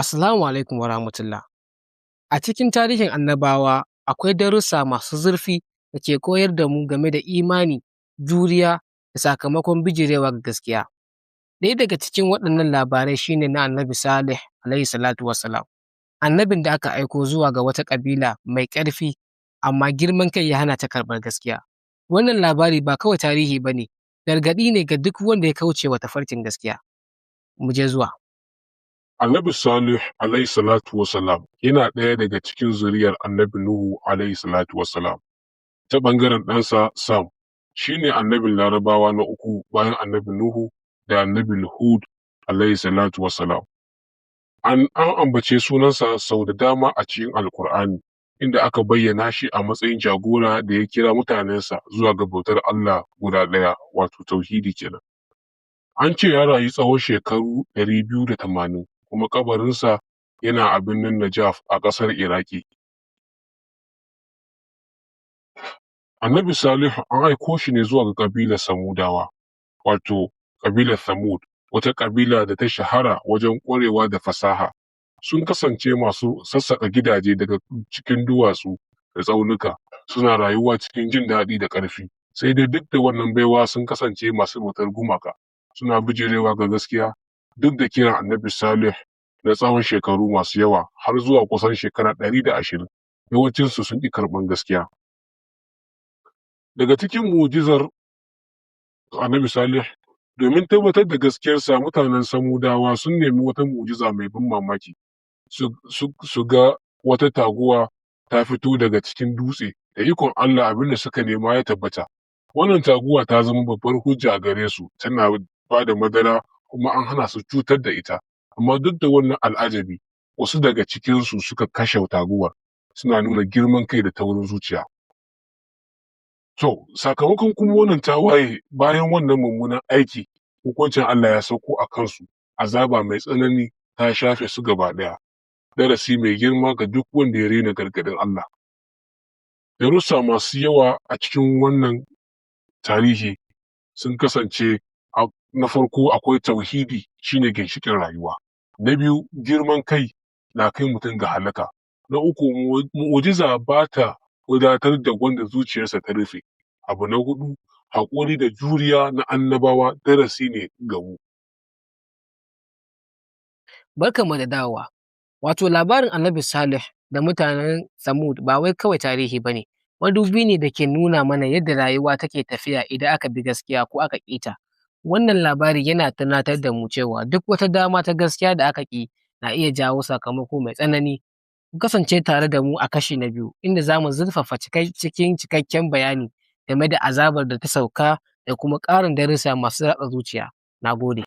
Assalamu alaikum wa rahmatullah. A cikin tarihin annabawa akwai darussa masu zurfi da ke koyar da mu game da imani, juriya da sakamakon bijirewa ga gaskiya. Ɗaya daga cikin waɗannan labarai shine na Annabi Salih alaihi salatu wassalam, annabin da aka aiko zuwa ga wata ƙabila mai ƙarfi amma girman kai ya hana ta karɓar gaskiya. Wannan labari ba kawai tarihi ba ne, gargaɗi ne ga duk wanda ya kauce wa tafarkin gaskiya. Mu je zuwa. Annabi Salih alaihi salatu wassalam yana ɗaya daga cikin zuriyar Annabi Nuhu alaihi salatu wassalam. Ta ɓangaren ɗansa Sam, shi ne annabin Larabawa na uku bayan Annabi Nuhu da Annabi Hud alaihi salatu wassalam. An ambace sunansa sau da dama a cikin Alkur'ani, inda aka bayyana shi a matsayin jagora da ya kira mutanensa zuwa ga bautar Allah guda ɗaya, wato tauhidi kenan. An ce ya rayu tsawon shekaru 280, kuma kabarinsa yana a birnin Najaf a ƙasar Iraki. Annabi Salihu an aiko shi ne zuwa ga ƙabilar Samudawa, wato ƙabilar Samud, wata ƙabila da ta shahara wajen ƙwarewa da fasaha. Sun kasance masu sassaƙa gidaje daga cikin duwatsu da tsaunuka, suna rayuwa cikin jin daɗi da ƙarfi. Sai dai duk da wannan baiwa sun kasance masu bautar gumaka, suna bijirewa ga gaskiya. Duk da kiran Annabi Salih na tsawon shekaru masu yawa har zuwa kusan shekara 120, yawancinsu sun ƙi karɓar gaskiya. Daga cikin mu'jizar Annabi Salih, domin tabbatar da gaskiyarsa, mutanen Samudawa sun nemi wata mu'jiza mai ban mamaki. Su ga wata taguwa ta fito daga cikin dutse, da ikon Allah abin da suka nema ya tabbata. Wannan taguwa ta zama babbar hujja a gare su, tana ba da madara kuma an hana su cutar da ita. Amma duk da wannan al'ajabi, wasu daga cikinsu suka kashe taguwar, suna nuna girman kai da taurin zuciya. To, sakamakon kuma wannan tawaye, bayan wannan mummunan aiki, hukuncin Allah ya sauko a kansu, azaba mai tsanani ta shafe su gaba ɗaya. Darasi mai girma ga duk wanda ya rena gargaɗin Allah. Darussa masu yawa a cikin wannan tarihi sun kasance: na farko, akwai tauhidi shine ginshiƙin rayuwa. Na biyu, girman kai na kai mutum ga halaka. Na uku, mu'jiza ba ta wadatar da wanda zuciyarsa ta rufe. Abu na huɗu, haƙuri da juriya na annabawa darasi ne ga mu. Barkanmu da dawowa. Wato labarin Annabi Salih da mutanen Samud ba wai kawai tarihi ba ne, madubi ne da ke nuna mana yadda rayuwa take tafiya idan aka bi gaskiya ko aka ƙi ta. Wannan labari yana tunatar da mu cewa duk wata dama ta gaskiya da aka ƙi na iya jawo sakamako mai tsanani. Ku kasance tare da mu a kashi na biyu, inda za mu zurfafa cikin cikakken bayani game da azabar da ta sauka da kuma ƙarin darussa masu ratsa zuciya. Na gode.